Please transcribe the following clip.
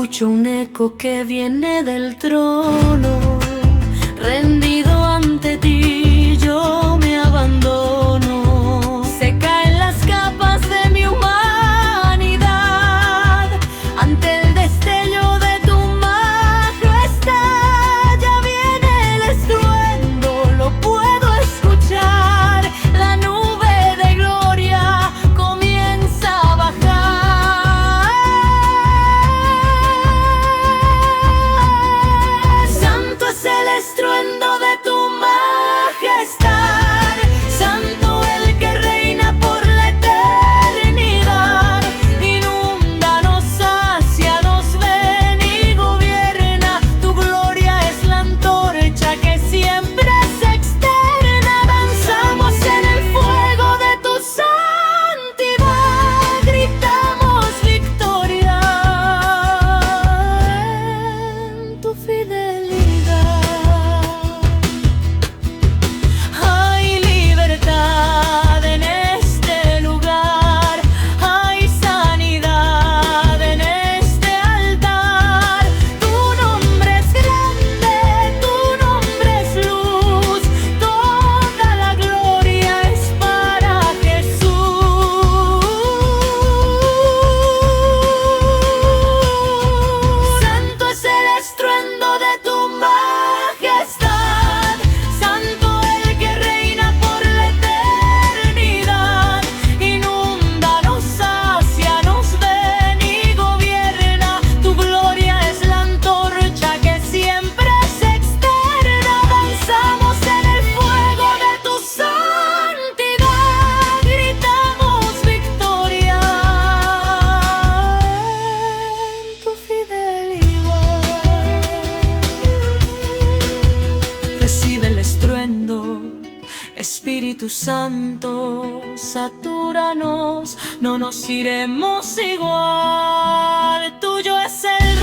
Escucho un eco que viene del trono. Rendido ante ti, yo me abandono. Se caen las capas de mi humanidad ante el destello de tu majestad. Ya viene el estruendo, lo puedo escuchar. La nube de gloria comienza a bajar. Santo es el estruendo de tu majestad, santo el que reina por la eternidad. Inúndanos, sácianos, ven y gobierna. Tu gloria es la antorcha que siempre se externa. Danzamos en el fuego de tu santidad, gritamos victoria en tu fidelidad. Hay libertad en este lugar, hay sanidad en este altar. Tu nombre es grande, tu nombre es luz, toda la gloria es para Jesús. Santo es el estruendo de tu majestad, santo el que reina por la eternidad. Inúndanos, sácianos, ven y gobierna. Tu gloria es la antorcha que siempre se externa. Danzamos en el fuego de tu santidad, gritamos victoria en tu fidelidad. Recibe el estruendo, Espíritu Santo, satúranos, no nos iremos igual. Tuyo es el